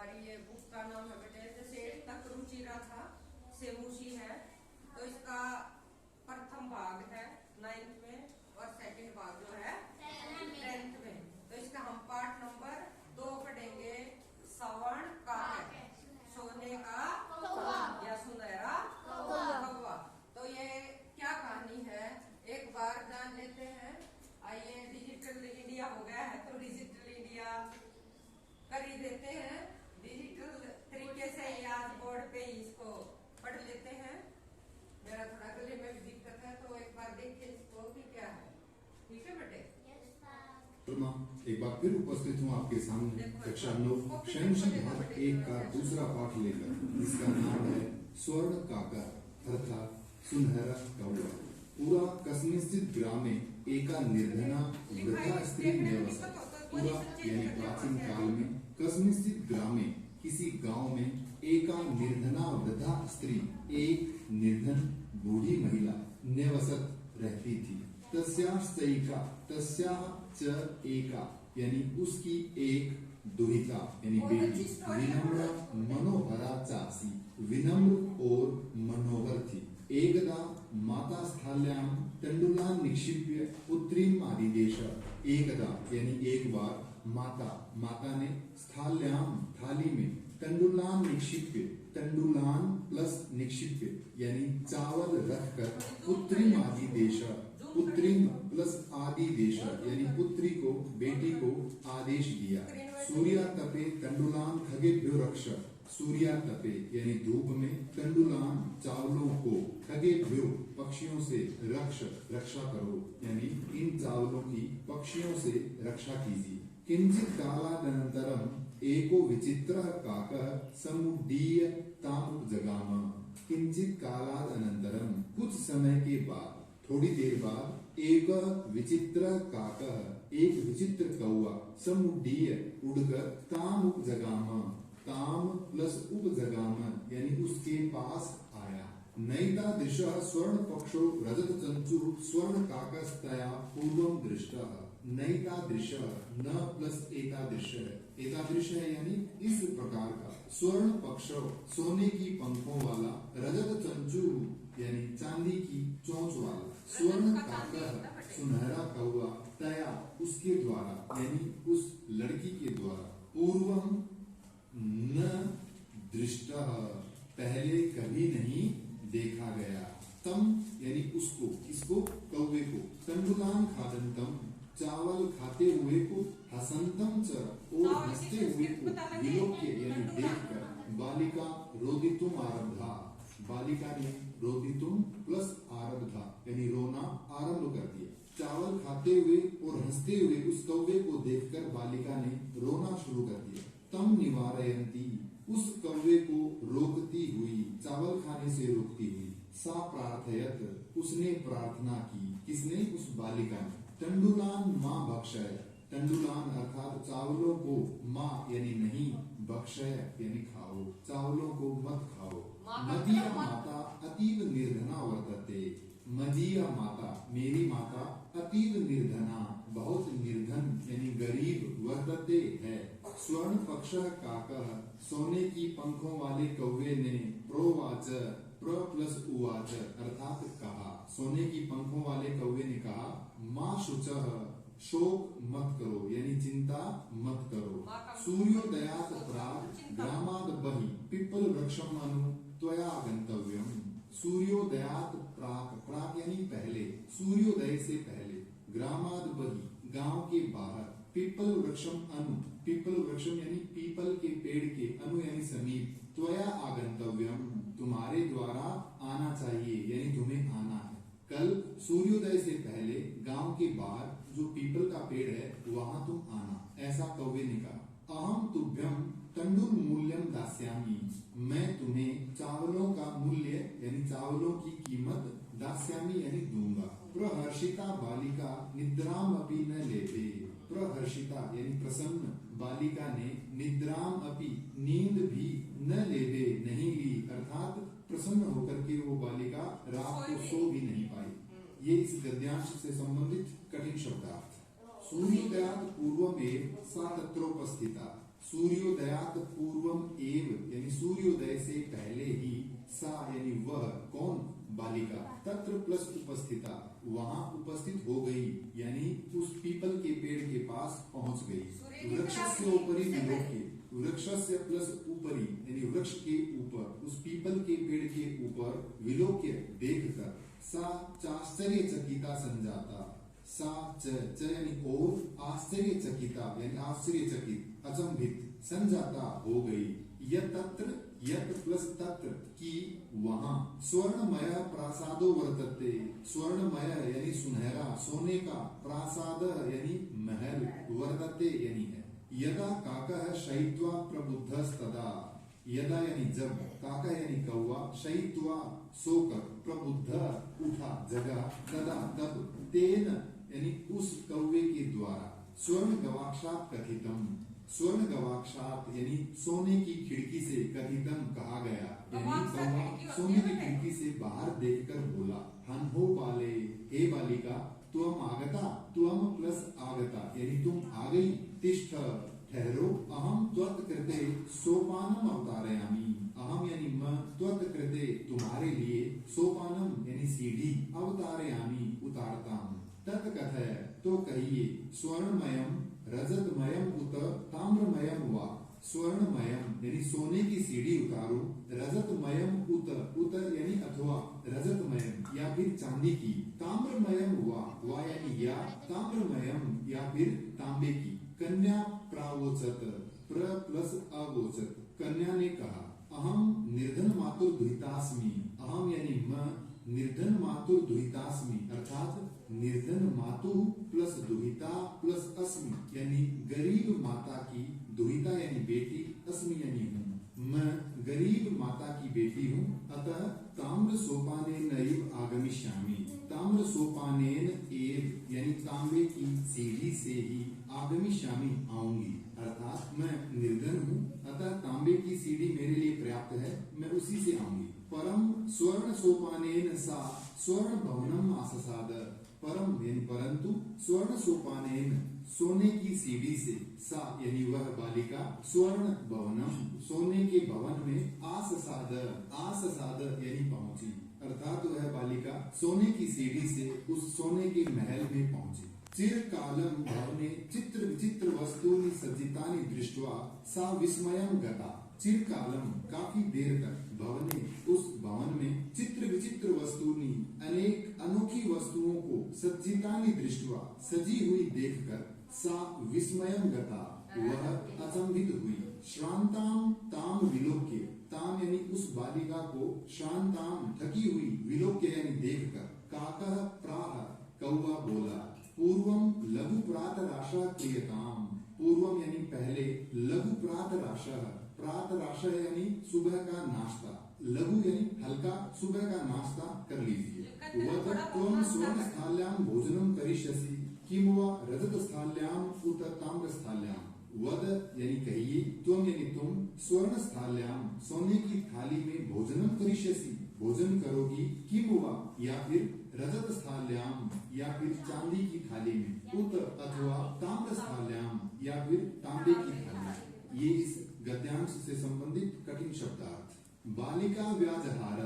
हमारी ये बुक का नाम है बेटे जैसे तक रुचिरा था सेमूसी है, तो इसका प्रथम भाग है 9th में और सेकंड भाग जो है 10th में। तो इसका हम पाठ नंबर 2 पढ़ेंगे। सवर्ण का है सोने का या सुनहरा कौवा। तो ये क्या कहानी है एक बार जान लेते हैं। आइए, डिजिटल इंडिया हो गया है तो डिजिटल इंडिया कर ही देते हैं, डिजिटल तरीके से याद बोर्ड पे इसको पढ़ लेते हैं। मेरा थोड़ा गले में भी दिक्कत है तो एक बार देखिए इसको कि क्या है। ठीक है बेटे? एक बार फिर उपस्थित हूँ आपके सामने कक्षा 9 शैक्षणिक भाग 1 का दूसरा पाठ लेकर, जिसका नाम है स्वर्ण काका अर्थात सुनहरा कौवा। पूरा कस्मिंश्चित् ग्रामे एका निर्धना वृद्धा स्त्री निवसत। पूरा यानी प्राचीन काल में कस्मिंश्चित् ग्रामे किसी गांव में एका निर्धना वृद्धा स्त्री एक निर्धन बूढ़ी महिला निवसत रहती थी। तस्याः च एका यानी उसकी एक दुहिता यानी बेटी विनम्र मनोहरा चासी विनम्र और मनोहर थी। एकदा माता स्थाल्यां तंडुलान् निक्षिप्य पुत्रीम् आदिदेश। एकदा यानी एक बार माता ने स्थाल्यां थाली में तंडुलान् निक्षिप्य, तंडुलान् प्लस निक्षिप्य यानी चावल रखकर पुत्रीम् आदिदेश, पुत्रीम् प्लस आदिदेश यानी पुत्री को बेटी को आदेश दिया। सूर्या तपे तंडुलान् खगेभ्यो रक्ष। सूर्या तपे यानी धूप में तंडुलान चावलों को खगेभ्यो पक्षियों से रक्षा करो यानी इन चावलों की पक्षियों से रक्षा कीजिए। किंचित कालादनंतरम एको विचित्रः काकः समुड्डीय ताम् उपजगाम। किंचित कालादनंतरम कुछ समय के बाद, थोड़ी देर बाद, एक विचित्र काकः एक विचित्र कौवा समुड्डीय उड़कर ताम् उपजगाम, ताम प्लस उपजगाम यानी उसके पास आया। नैतादृशः स्वर्ण पक्षो रजत चंचु स्वर्ण काकस्तया पूर्वं दृष्टः। नैतादृशः न प्लस एतादृश है, एतादृश है यानी इस प्रकार का। स्वर्ण पक्ष सोने की पंखों वाला, रजत चंचु यानी चांदी की चोंच वाला, स्वर्ण काकः सुनहरा कौवा तया उसके द्वारा यानी उस लड़की के द्वारा, पूर्वं न दृष्टा पहले कभी नहीं देखा गया। तम यानी उसको, इसको कौवे को, तंडुलान खादंतम चावल खाते हुए को, हसंतम च और हंसते हुए को विलोक्य यानी देखकर बालिका रोदितुम आरब्धा। बालिका ने रोदितुम प्लस आरब्धा यानी रोना आरंभ कर दिया। चावल खाते हुए और हंसते हुए उस कौवे को देखकर बालिका ने रोना शुरू कर दिया। तम निवारयन्ती उस कौवे को रोकती हुई, चावल खाने से रोकती हुई। सा प्रार्थयत उसने प्रार्थना की, किसने? उस बालिका ने। तंडुलान माँ भक्षय, तंडुलान अर्थात चावलों को, माँ यानी नहीं, भक्षय यानी खाओ, चावलों को मत खाओ। मदीया माता अतीव निर्धना वर्तते। मदीया माता मेरी माता अतीव निर्धना बहुत निर्धन यानी गरीब वर्तते है। स्वर्ण पक्ष काकः सोने की पंखों वाले कौवे ने प्रोवाच, प्र प्लस उवाच अर्थात कहा, सोने की पंखों वाले कौवे ने कहा, माँ शुचः शोक मत करो यानी चिंता मत करो। सूर्योदयात् प्राक् ग्रामाद् बहि पिप्पल वृक्षम् अनु त्वया गंतव्यम्। सूर्योदयात् प्राक्, प्राक् यानी पहले, सूर्योदय से पहले, ग्रामाद् बहि गांव के बाहर, पिप्पल वृक्षम अनु, पिप्पल वृक्षम यानी पीपल के पेड़ के, अनु यानी समीप, त्वया आगंतव्यम तुम्हारे द्वारा आना चाहिए यानी तुम्हें आना है। कल सूर्योदय से पहले गांव के बाहर जो पीपल का पेड़ है वहां तुम आना, ऐसा कौवे ने कहा। अहम तुभ्यम तंडुल मूल्यम दास्यामी, मैं तुम्हें चावलों का मूल्य यानी चावलों की कीमत दास्यामी यानी दूंगा। प्रहर्षिता बालिका निद्राम अपि न लेते। प्रहर्षिता यानी प्रसन्न बालिका ने निद्राम अपि नींद भी न लेते नहीं ली, अर्थात प्रसन्न होकर के वो बालिका रात को सो भी नहीं पाई। ये इस गद्यांश से संबंधित कठिन शब्दार्थ। सूर्योदयात् पूर्वमेव सा तत्रोपस्थिता, सूर्योदयात पूर्वम एव यानी सूर्योदय से पहले ही सा यानी वह कौन बालिका तत्र प्लस उपस्थिता वहां उपस्थित हो गई यानी उस पीपल के पेड़ के पास पहुंच गई। वृक्षस्य उपरि विलोक्य वृक्षस्य प्लस ऊपरी यानी वृक्ष के ऊपर उस पीपल के पेड़ के ऊपर विलोक्य देखकर सा चाश्चर्यचकिता संजाता सा च यानी और आश्चर्यचकिता यानी आश्चर्यचकित अचंभित संजाता हो गई। यत्र यत प्लस तत्र की वहां स्वर्णमय प्रासादो वर्तते स्वर्णमय यानी सुनहरा सोने का प्रासाद यानी महल वर्तते यानी है। यदा काकः शयित्वा प्रबुद्धस्तदा यदा यानी जब काका यानी कौवा शयित्वा सोकर प्रबुद्ध उठा जगा तदा तब तेन यानी उस कौवे के द्वारा स्वर्ण गवाक्षात कथितम स्वर्ण गवाक्षात यानी सोने की खिड़की से कथितम कहा गया यानी कौवा सोने की खिड़की से बाहर देखकर बोला हन हो पाले हे बालिका तुम आगता तुम प्लस आगता यानी तुम आ गई तिष्ठ ठहरो अहम त्वत् कृते सोपानम अवतारयामि अहम यानी मैं त्वत् कृते तुम्हारे लिए सोपानम यानी सीढ़ी अवतारयामि उतारता हूँ। तत् कथय तो कहिए स्वर्णमयम रजतमयम उत ताम्रमयम वा स्वर्णमयम यानी सोने की सीढ़ी उतारो रजतमयम उत उत यानी अथवा रजतमयम या फिर चांदी की ताम्रमयम वा यानी या ताम्रमयम या फिर तांबे की। कन्या प्रावोचत प्र प्लस अवोचत कन्या ने कहा अहम निर्धन मातुर दुहितास्मि अहम यानी मैं निर्धन मातुर दुहितास्मि अर्थात निर्धन मातु प्लस दुहिता प्लस अस्मि यानी गरीब माता की दुहिता यानी बेटी अस्मि यानी हूँ मैं गरीब माता की बेटी हूँ अतः ताम्र सोपानेन नैव आगमिष्यामि ताम्र सोपानेन एव यानी तांबे की सीढ़ी से ही आगमिष्यामि आऊंगी अर्थात मैं निर्धन हूँ अतः तांबे की सीढ़ी मेरे लिए पर्याप्त है मैं उसी से आऊंगी। परम स्वर्ण सोपानेन सा स्वर्ण भवनम आससाद परम यानी परंतु स्वर्ण सोपानेन सोने की सीढ़ी से सा यानी वह बालिका स्वर्ण भवनम सोने के भवन में आससाद यानी पहुंची अर्थात वह बालिका सोने की सीढ़ी से उस सोने के महल में पहुंची। चिरकालं भवने चित्र विचित्र वस्तूनि सज्जितानि दृष्ट्वा सा विस्मयं गता चिरकालम काफी देर तक भवने उस भवन में चित्र विचित्र वस्तूनि अनेक अनोखी वस्तुओं को सज्जितानि दृष्ट्वा सजी हुई देखकर सा विस्मयं गता वह अचंभित हुई। श्रांताम ताम विलोक्य ताम यानी उस बालिका को श्रांताम थकी हुई विलोक्य यानी देखकर काकः प्राह कौवा बोला पूर्वम लघु प्रात राशा क्रियताम पूर्वम यानी पहले लघु प्रात राशा यानी सुबह का नाश्ता लघु यानी हल्का सुबह का नाश्ता कर लीजिए। वद त्वं स्वर्ण स्थाल्याम भोजनम करिष्यसि किम वा रजत स्थाल्याम उत ताम्र स्थाल्याम वद यानी कहिए त्वं यानी तुम स्वर्ण स्थाल्याम सोने की थाली में भोजनम करिष्यसि भोजन करोगी किम वा या फिर रजत स्थाल्याम या फिर चांदी की थाली में उत अथवा ताम्र स्थाल्याम या फिर तांबे की थाली। ये इस गद्यांश से संबंधित कठिन शब्दार्थ। बालिका व्याजहार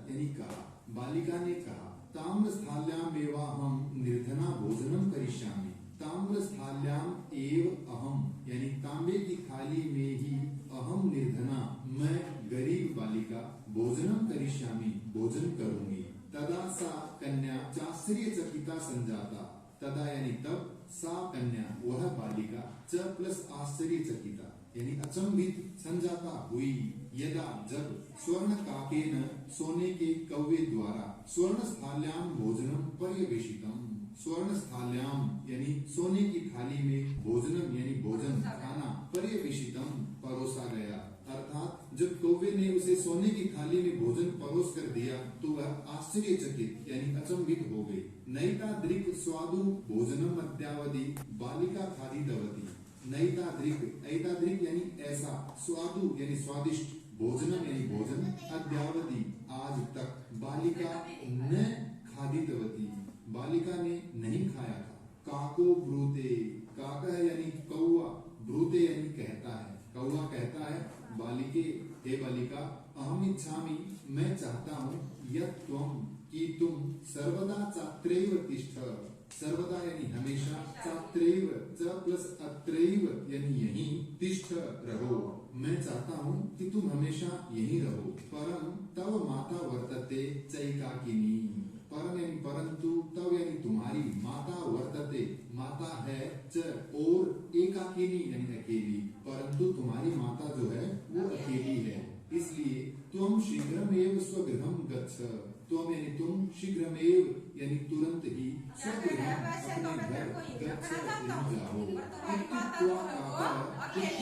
यानी कहा बालिका ने कहा ताम्र स्थाल्याम एवाहम निर्धना भोजनम करिष्यामि ताम्र स्थाल्याम एव अहम यानी तांबे की थाली में ही अहम निर्धना मैं गरीब बालिका भोजनम करिष्यामि भोजन करूंगी। तदा सा कन्या चाश्चर्यचकिता संजाता तदा यानी तब सा कन्या वह बालिका च प्लस आश्चर्यचकिता यानी अचंभित संजाता हुई यदा जब स्वर्ण काकेन सोने के कौवे द्वारा स्वर्ण स्थाल्याम भोजनम पर्यवेशितम स्वर्ण स्थाल्याम यानी सोने की थाली में भोजनम यानी भोजन खाना पर्यवेशितम परोसा गया अर्थात जब कौवे ने उसे सोने की थाली में भोजन परोस कर दिया तो वह आश्चर्यचकित यानी अचंभित हो गई। नैताद्रिक स्वादु भोजनम अद्यावधि बालिका खादितवती नैताद्रिक यानी ऐसा स्वादु यानी स्वादिष्ट भोजनम यानी भोजन अद्यावधि आज तक बालिका न खादितवती बालिका ने नहीं खाया था। काको ब्रूते काका यानी कौवा ब्रूते यानी कहता है, कौवा कहता है बालिके, हे बालिका, अहम इच्छामि, मैं चाहता हूँ, यत् त्वं, कि तुम, सर्वदा छात्रैव तिष्ठ, सर्वदा यानी हमेशा, छात्रैव, च प्लस अत्रैव यानी यहीं, तिष्ठ रहो, मैं चाहता हूँ कि तुम हमेशा यहीं रहो। परम तव माता वर्तते चैकाकिनी, परम यानी परंतु, तव यानी तुम्हारी, माता वर्तते माता है, च और एकाकिनी यानी अकेली, परंतु तुम्हारी माता जो है वो अकेली है, इसलिए तुम शीघ्रमेव स्वगृहं गच्छ, तुम यानी तुम, शीघ्रमेव यानी तुरंत ही, स्वगृहं अपने घर, गच्छ यानी जाओ, इत्युक्त्वा काकः,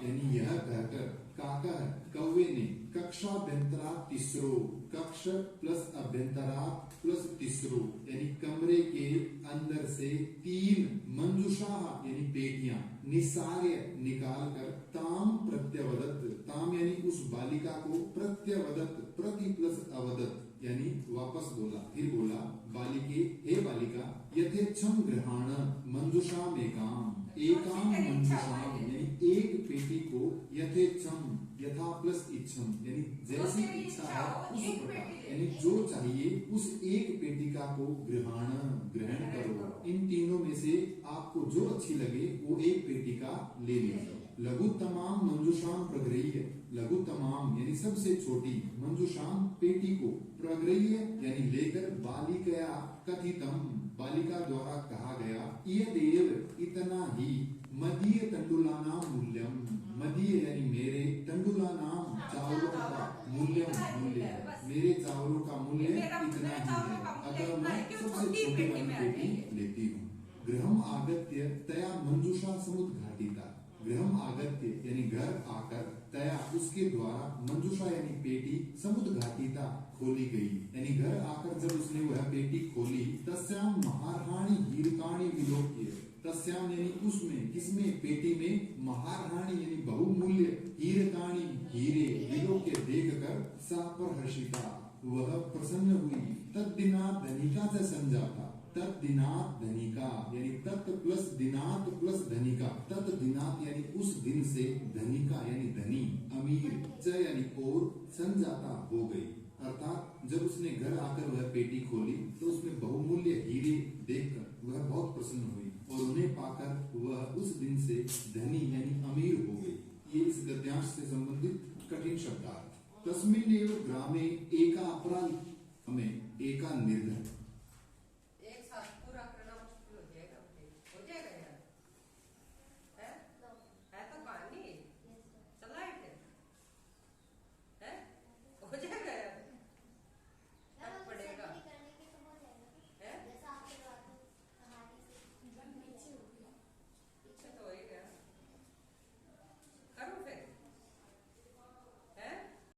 यानी यह कहकर, काकः कौवे ने, कक्षाभ्यंतरा तिस्रो, कक्ष प्लस अभ्यंतरा प्लस तिस्रो यानी कमरे के अंदर से 3 मंजुषा यानी पेटियां, निसार्य निकाल कर, ताम प्रत्यवदत, ताम यानी उस बालिका को, प्रत्यवदत प्रति प्लस अवदत यानी वापस बोला, फिर बोला, बालिके, हे बालिका, यथेच्छम गृहाण मंजुषाम एकाम, एकाम मंजुषाम यानी एक पेटी को, यथेच्छम यथा प्लस इच्छम यानी जैसी इच्छा है उस प्रकार, यानी जो चाहिए उस एक पेटिका को ग्रहण करो, इन तीनों में से आपको जो अच्छी लगे वो एक पेटिका ले लीजिए। लघु तमाम मंजुषाम प्रगृह्य, लघु तमाम यानी सबसे छोटी, मंजुषाम पेटी को, प्रगृह्य यानी लेकर, बालिकया कथितम बालिका द्वारा कहा गया, यदेव इतना ही, मदीय तंडुलानाम मूल्यम, मदीय यानी मेरे, तंडुलानाम चावलों का, मूल्यम मूल्य, मेरे चावलों का मूल्य इतना ही है, अतः मैं सबसे छोटी वाली पेटी लेती हूँ। गृहम आगत्य तया मंजुषा समुद्घाटिता, गृहम आगत्य यानी घर आकर, तया उसके द्वारा, मंजुषा यानी पेटी, समुद्घाटिता खोली गई, यानी घर आकर जब उसने वह पेटी खोली, तस्याम महारहाणि हीरकाणि विलोक्य, तस्याम यानी उसमें, किसमें, पेटी में, महारहाणि यानी बहुमूल्य, हीरकाणि हीरे, विलोक्य देखकर, सा परहर्षिता वह प्रसन्न हुई, तद्दिनात् धनिका से संजाता, तद्दिनात् धनिका यानी तत् प्लस दिनात् प्लस धनिका, तद्दिनात् यानी उस दिन से, धनिका यानी धनी, अमीर, च यानी और, संजाता हो गई, अर्थात जब उसने घर आकर वह पेटी खोली तो उसमें बहुमूल्य हीरे देखकर वह बहुत प्रसन्न हुई, और उन्हें पाकर वह उस दिन से धनी यानी अमीर हो गई। ये इस गद्यांश से संबंधित कठिन शब्दार्थ। तस्मिन् एव ग्रामे एका अपराधिका में एका निर्धन,